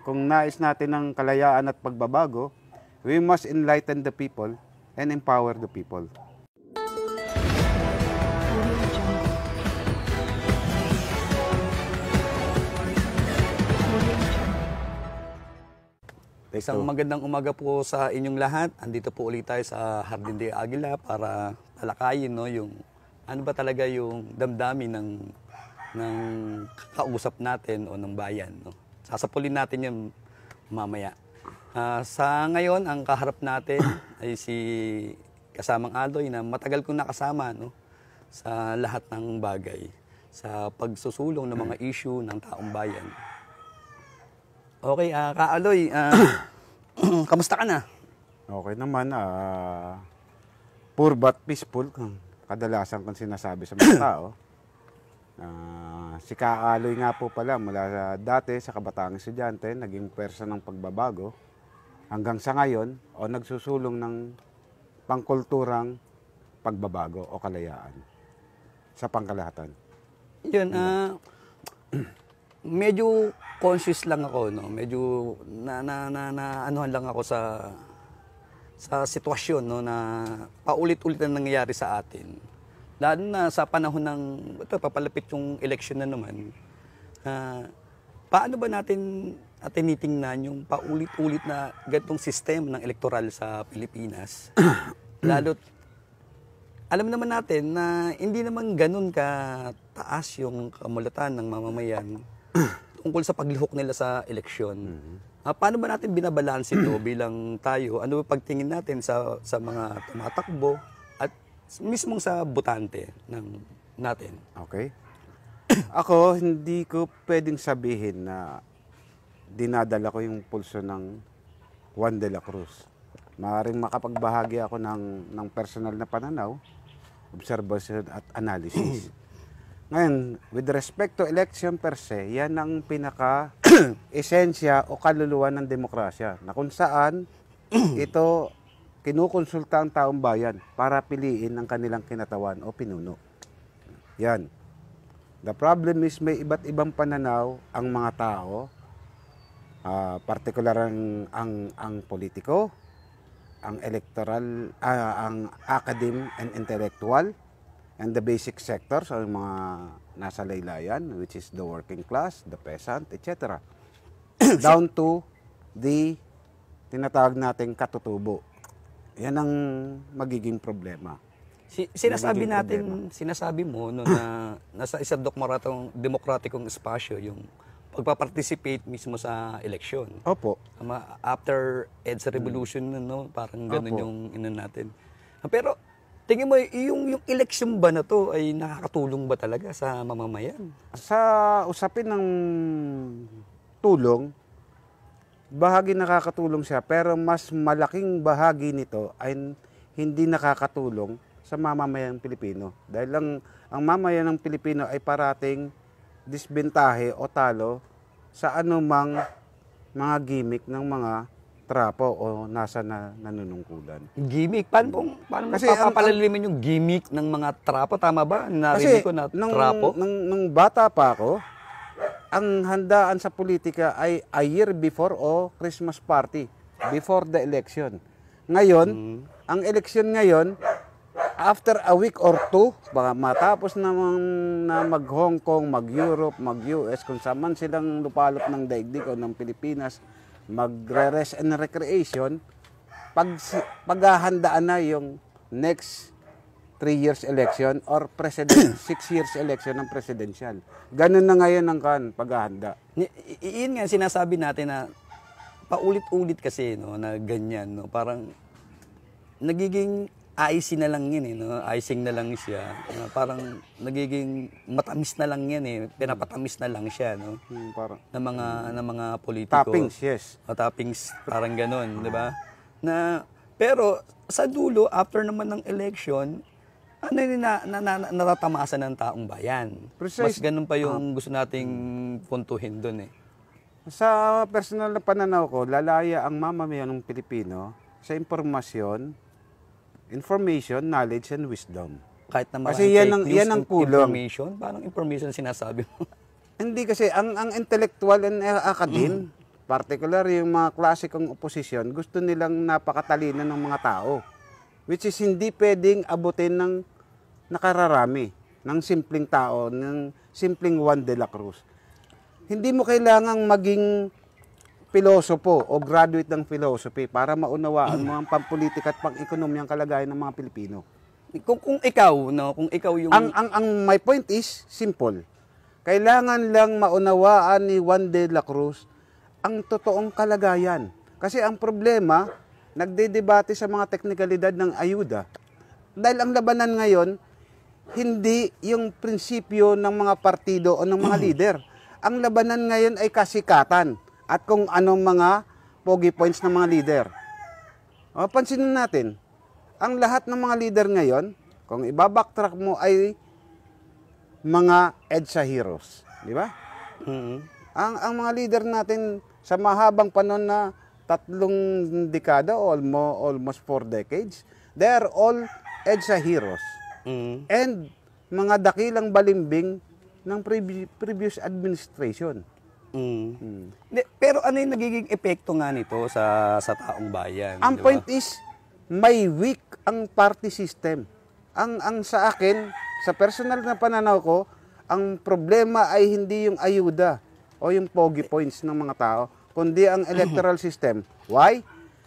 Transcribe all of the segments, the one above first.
kung nais natin ng kalayaan at pagbabago, we must enlighten the people and empower the people. Isang magandang umaga po sa inyong lahat. Andito po ulit tayo sa Hardin de Aguila para talakayin yung ano ba talaga yung damdamin ng kausap natin o ng bayan. Sasapulin natin yan mamaya. Sa ngayon, ang kaharap natin ay si kasamang Aloy na matagal kong nakasama sa lahat ng bagay. Sa pagsusulong ng mga issue ng taong bayan. Okay, Ka Aloy, kamusta ka na? Okay naman, poor but peaceful, kadalasan kong sinasabi sa mga tao. Si Ka Aloy nga po pala, mula dati sa kabataang estudyante, naging pwersa ng pagbabago, hanggang sa ngayon, o nagsusulong ng pangkulturang pagbabago o kalayaan sa pangkalahatan. Yun, medyo conscious lang ako, medyo anuhan lang ako sa sitwasyon na paulit-ulit na nangyayari sa atin. Lalo na sa panahon ng papalapit yung election na naman. Paano ba natin tinitingnan yung paulit-ulit na ganitong sistema ng elektoral sa Pilipinas? Lalo't alam naman natin na hindi naman ganun kataas yung kamulatan ng mamamayan tungkol sa paglihok nila sa eleksyon. Paano ba natin binabalance ito bilang tayo? Ano ba pagtingin natin sa mga tumatakbo at mismong sa botante natin? Okay. Ako, hindi ko pwedeng sabihin na dinadala ko yung pulso ng Juan de la Cruz. Maaaring makapagbahagi ako ng personal na pananaw, observation at analysis. Ngayon, with respect to election per se, yan ang pinaka-esensya o kaluluwa ng demokrasya na kung saan ito kinukonsulta ang taong bayan para piliin ang kanilang kinatawan o pinuno. Yan. The problem is may iba't ibang pananaw ang mga tao, partikular ang politiko, ang electoral, ang academe and intellectual, and the basic sectors, o yung mga nasa laylayan, which is the working class, the peasant, etc. Down to the tinatawag nating katutubo. Yan ang magiging problema. Sinasabi mo na nasa isang demokratikong espasyo yung pagpa-participate mismo sa eleksyon. Opo. After EDSA Revolution, parang ganun yung natin. Pero tingin mo, yung election ba na to ay nakakatulong ba talaga sa mamamayan? Sa usapin ng tulong, bahagi nakakatulong siya, pero mas malaking bahagi nito ay hindi nakakatulong sa mamamayang Pilipino. Dahil ang mamamayang ng Pilipino ay parating disbentahe o talo sa anumang mga gimmick ng mga trapo o nasa nanunungkulan. Gimmick? Paano papapalalimin yung gimmick ng mga trapo? Tama ba? Narinig ko na trapo? Nung bata pa ako, ang handaan sa politika ay a year before o Christmas party, before the election. Ngayon, ang election ngayon, after a week or two, baka matapos na mag-Hong Kong, mag-Europe, mag-US, kung saan man silang lupalop ng daigdig o ng Pilipinas, magre-rest and recreation, paghahandaan na yung next 3 years election or 6 years election ng presidential. Ganun na ngayon ang paghahanda. Iyon nga sinasabi natin na paulit-ulit kasi na ganyan, parang nagiging icing na lang yan icing na lang siya. Parang nagiging matamis na lang yan pinapatamis na lang siya Parang ng mga politiko. Toppings, yes. Toppings, parang gano'n, di ba? Pero sa dulo, after naman ng election, ano yung natatamasan ng taong bayan? Mas ganun pa yung gusto nating puntuhin doon Sa personal na pananaw ko, lalaya ang mamamayan ng Pilipino sa information, knowledge, and wisdom. Kahit na kasi yan ang kulang. Information? Parang information sinasabi mo. Hindi kasi, ang intellectual and academe, particular yung mga klasikong oposisyon, gusto nilang napakatalino ng mga tao. Which is hindi pwedeng abutin ng nakararami, ng simpleng tao, ng simpleng Juan de la Cruz. Hindi mo kailangang maging pilosopo o graduate ng philosophy para maunawaan mo ang pampolitika at pang-ekonomiyang kalagayan ng mga Pilipino. Kung ikaw, no, kung ikaw yung Ang my point is simple. Kailangan lang maunawaan ni Juan de la Cruz ang totoong kalagayan. Kasi ang problema, nagdedebate sa mga teknikalidad ng ayuda. Dahil ang labanan ngayon, hindi yung prinsipyo ng mga partido o ng mga leader. Ang labanan ngayon ay kasikatan at kung anong mga pogi points ng mga leader. O, pansinin natin, ang lahat ng mga leader ngayon, kung ibabacktrack mo ay mga EDSA heroes. Di ba? Ang mga leader natin sa mahabang panahon na 3 dekada o almost 4 decades, they are all EDSA heroes. And mga dakilang balimbing ng previous administration. Pero ano yung nagiging epekto nga nito sa taong bayan? Ang di ba? point is, may weak ang party system. Ang sa akin, sa personal na pananaw ko, ang problema ay hindi yung ayuda o yung pogi points ng mga tao, kundi ang electoral system. Why?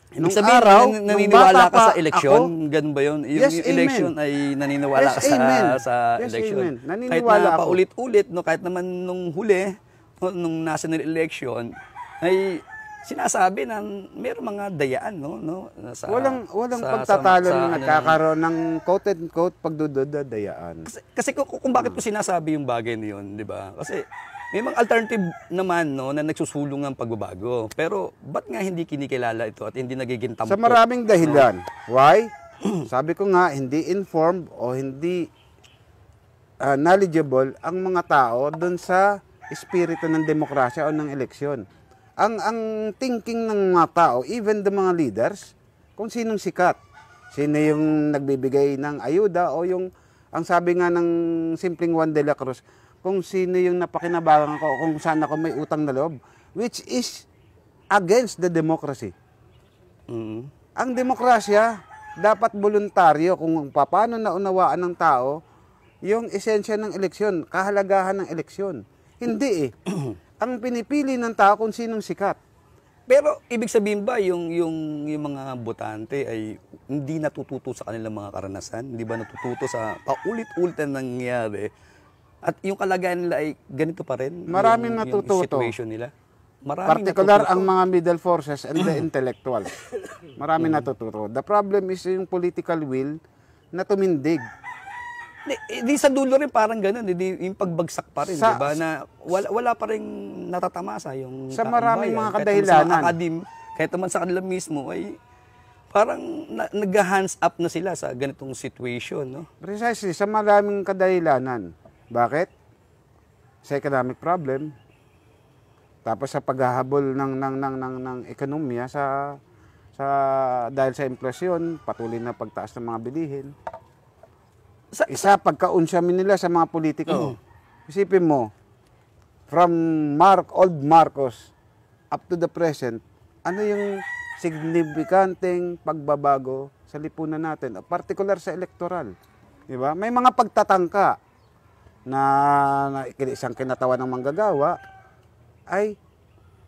Ibig sabihin, naniniwala ka sa eleksyon? Ganun ba yun? Yung, Yes, yung election amen. ay naniniwala ka sa Yes, eleksyon? amen. Kahit Naniniwala na ako. paulit-ulit, no, kahit naman nung huli, no, nung national election, ay sinasabi na mayroong mga dayaan, no? Walang pagtatalo na ano, nagkakaroon ng quote-unquote pagdudadayaan. Kasi kung bakit ko sinasabi yung bagay na yun, di ba? Kasi may mga alternative naman, no, na nagsusulong ng pagbabago. Pero ba't nga hindi kinikilala ito at hindi nagiging tampok? Sa maraming dahilan. Why? Sabi ko nga, hindi informed o hindi knowledgeable ang mga tao doon sa espiritu ng demokrasya o ng eleksyon. Ang thinking ng mga tao, even the mga leaders, kung sinong sikat. Sino yung nagbibigay ng ayuda o yung, ang sabi nga ng simpleng Juan de la Cruz, kung sino yung napakinabangan ko o kung saan ako may utang na loob, which is against the democracy. Ang demokrasya, dapat voluntaryo kung paano naunawaan ng tao yung esensya ng eleksyon, kahalagahan ng eleksyon. Hindi eh. Ang pinipili ng tao kung sinong sikat. Pero ibig sabihin ba yung mga botante ay hindi natututo sa kanilang mga karanasan? Hindi ba natututo sa paulit-ulit na nangyayari? At yung kalagayan nila ay ganito pa rin? Maraming yung natututo. situation nila? Maraming Particular natututo. ang mga middle forces and the intellectuals. Maraming natututo. The problem is yung political will na tumindig. Di sa dulo rin parang ganun, yung pagbagsak pa rin, Sa- di ba? Na wala pa rin natatamasa yung Sa taong maraming bayan. mga Kahit naman kadahilanan. sa kahit naman sa kanila mismo ay parang nag-hands up na sila sa ganitong situation, no? Precisely, sa maraming kadahilanan. Bakit? Sa economic problem. Tapos sa paghahabol ng ekonomiya dahil sa inflasyon, patuloy na pagtaas ng mga bilihin. Isa, pagkaunsamin nila sa mga politiko. Isipin mo, from old Marcos up to the present, ano yung signifikanteng pagbabago sa lipunan natin, particular sa electoral. Di ba? May mga pagtatangka na isang kinatawan ng manggagawa ay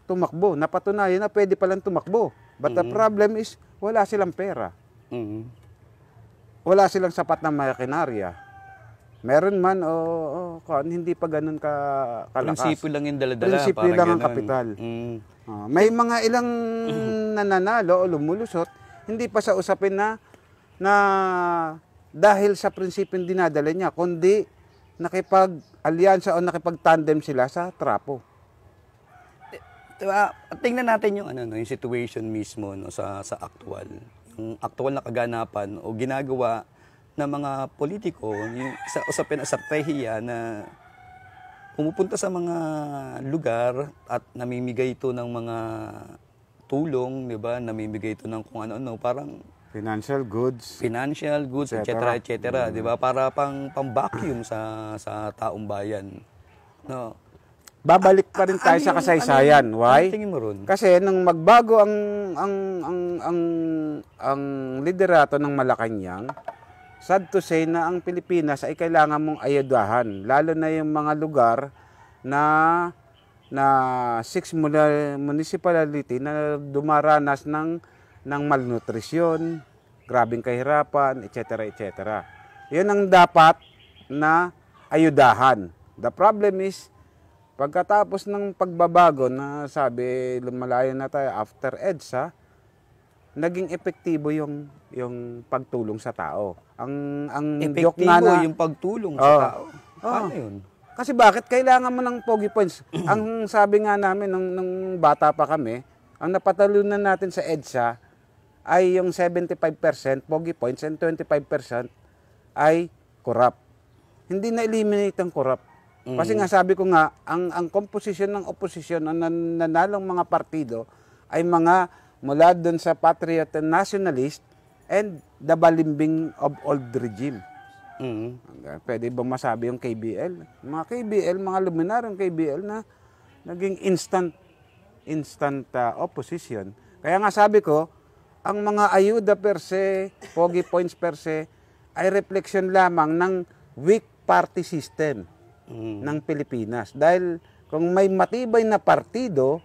tumakbo. Napatunayan na pwede palang tumakbo. But the problem is, wala silang pera. Wala silang sapat na makinarya. Meron man hindi pa ganun kalakas. Prinsipyo lang yung daladala. Prinsipyo parang lang ang ganun. kapital. May mga ilang nananalo o lumulusot, hindi pa sa usapin na dahil sa prinsipyong dinadala niya, kundi nakipag-alyansa o nakipag-tandem sila sa trapo. Diba, tingnan natin yung yung situation mismo, no, sa actual. Yung actual na kaganapan o ginagawa ng mga politiko, yung sa usapin na estratehiya na pumupunta sa mga lugar at namimigay ito ng mga tulong, 'di ba? Namimigay ito ng kung ano-ano, parang Financial goods. etc., etc., 'di ba? Para pang vacuum sa taong bayan. No. babalik pa rin tayo sa kasaysayan. Why? Ano tingin mo ron? Kasi nung magbago ang ang ang liderato ng Malacanang, sad to say na ang Pilipinas ay kailangan mong ayudahan, lalo na yung mga lugar na 6 municipality na dumaranas ng malnutrisyon, grabing kahirapan, etc. etc. Yun ang dapat na ayudahan. The problem is, pagkatapos ng pagbabago na sabi lumalayo na tayo after EDSA, naging epektibo yung pagtulong sa tao. Ang joke nga Epektibo na, yung pagtulong sa tao. Paano yun? kasi bakit kailangan mo ng pogi points? Ang sabi nga namin nung bata pa kami, ang napatalunan natin sa EDSA ay yung 75% pogi points and 25% ay corrupt. Hindi na-eliminate ang corrupt. Kasi nga sabi ko nga, ang komposisyon ng oposisyon, ang nanalong mga partido ay mga mula doon sa patriot and nationalist and the balimbing of old regime. Pwede ba masabi yung KBL? Mga KBL, mga luminaryong KBL na naging instant opposition. Kaya nga sabi ko, ang mga ayuda per se, pogi points per se, ay reflection lamang ng weak party system ng Pilipinas. Dahil kung may matibay na partido,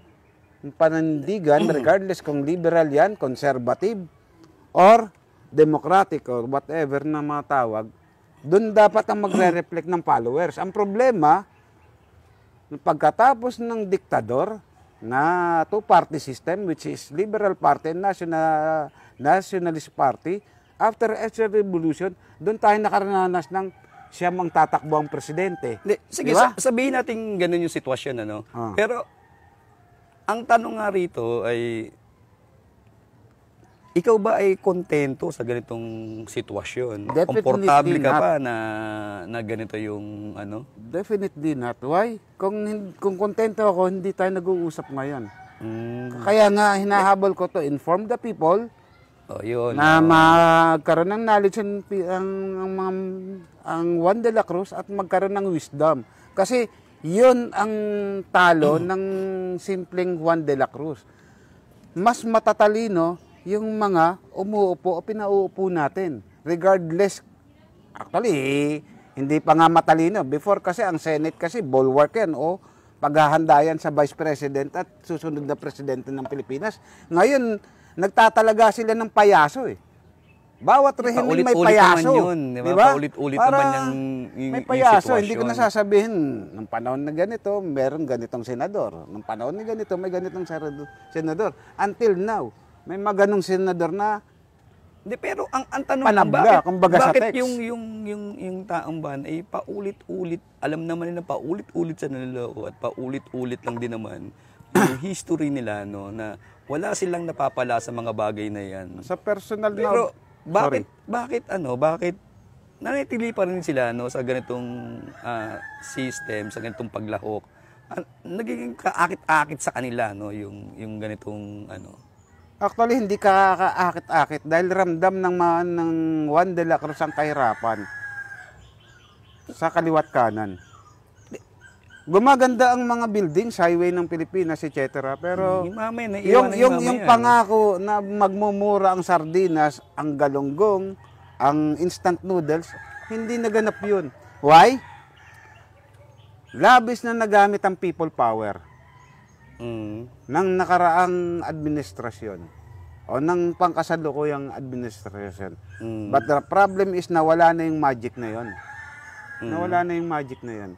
panindigan, regardless kung liberal yan, conservative, or democratic, or whatever na mga tawag, doon dapat ang magre-reflect ng followers. Ang problema, pagkatapos ng diktador na two-party system, which is Liberal Party and Nationalist Party, after EDSA Revolution, doon tayo nakaranas ng siya mang tatakbo ang presidente. Sige, diba? sabihin natin ganun yung sitwasyon, ano? Pero, ang tanong nga rito ay, ikaw ba ay kontento sa ganitong sitwasyon? Definitely Komportable ka not. ba na ganito yung ano? Definitely not. Why? Kung kontento ako, hindi tayo nag-uusap ngayon. Kaya nga, hinahabol ko to inform the people Yun. na magkaroon ng knowledge ang Juan de la Cruz at magkaroon ng wisdom. Kasi yun ang talo ng simpleng Juan de la Cruz. Mas matatalino yung mga umuupo o pinauupo natin. Regardless, actually, hindi pa nga matalino. Before kasi, ang Senate kasi, bulwark yan o paghahanda yan sa Vice President at susunod na Presidente ng Pilipinas. Ngayon, nagtatalaga sila ng payaso eh. Bawat rehimen may payaso. Yun, diba? Paulit-ulit Para naman may yung payaso. sitwasyon. Hindi ko nasasabihin, nung panahon na ganito, meron ganitong senador. Nung panahon na ganito, may ganitong senador. Until now, may mga ganong senador na Hindi, pero ang tanong panabla, kumbaga sa bakit text. yung taong bayan ay paulit-ulit, alam naman nila paulit-ulit sa niloloko at paulit-ulit lang din naman yung history nila, no, na wala silang napapala sa mga bagay na yan. sa personal na... Pero Sorry. bakit nanatili pa rin sila, no, sa ganitong system, sa ganitong paglahok? Nagiging kaakit-akit sa kanila, no, yung ganitong ano. Actually, hindi kakaakit-akit dahil ramdam ng Juan de la Cruz ang kahirapan sa kaliwat kanan. Gumaganda ang mga buildings, highway ng Pilipinas, etc. Pero yung pangako na magmumura ang sardinas, ang galunggong, ang instant noodles, hindi naganap yun. Why? Labis na nagamit ang people power ng nakaraang administrasyon o ng pangkasalukuyang administrasyon. But the problem is nawala na yung magic na yon. Nawala na yung magic na yon.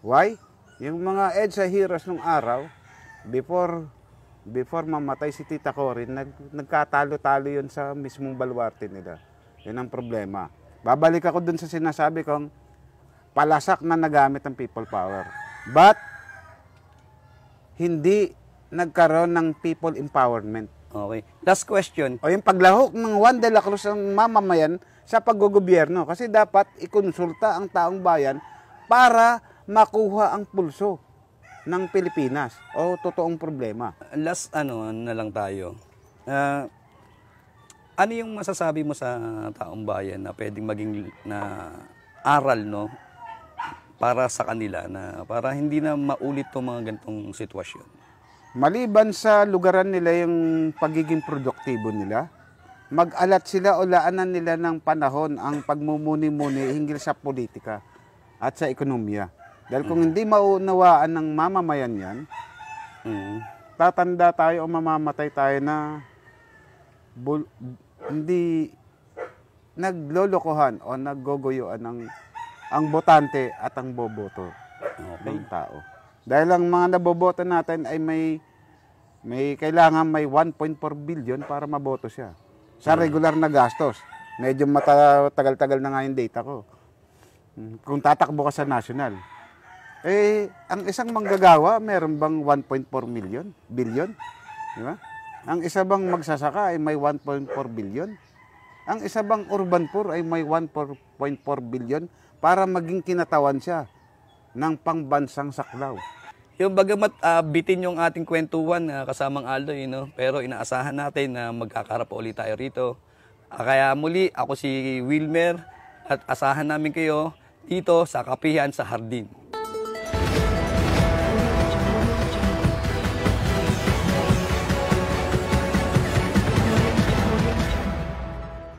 Why? Yung mga EDSA heroes nung araw, before mamatay si Tita Corin, nagkatalo-talo yun sa mismong baluarte nila. Yun ang problema. Babalik ako dun sa sinasabi kong palasak na nagamit ang people power. But, hindi nagkaroon ng people empowerment. Okay. Last question. O yung paglahok ng Juan de la Cruz ang mamamayan sa paggogobyerno. Kasi dapat ikonsulta ang taong bayan para makuha ang pulso ng Pilipinas o totoong problema. Last na lang tayo. Ano yung masasabi mo sa taong bayan na pwedeng maging na aral, no, para sa kanila na para hindi na maulit 'tong mga ganitong sitwasyon. Maliban sa lugaran nila yung pagiging produktibo nila, mag-alat sila o laanan nila ng panahon ang pagmumuni-muni hinggil sa politika at sa ekonomiya. Dahil kung hindi maunawaan ng mamamayan yan, tatanda tayo o mamamatay tayo na hindi naglolokohan o naggoguyuan ang botante at ang boboto ng tao. Dahil ang mga naboboto natin ay may kailangan may 1.4 billion para maboto siya. Sa regular na gastos. Medyo matagal-tagal na nga yung data ko. Kung tatakbo ka sa national. Ang isang manggagawa, meron bang 1.4 billion? Di ba? Ang isa bang magsasaka ay may 1.4 billion? Ang isa bang urban poor ay may 1.4 billion para maging kinatawan siya ng pangbansang saklaw. Yung bagamat bitin yung ating kwentuhan kasamang Aldo, pero inaasahan natin na magkakaroon pa ulit tayo rito. Kaya muli, ako si Wilmer at asahan namin kayo dito sa Kapihan sa Hardin.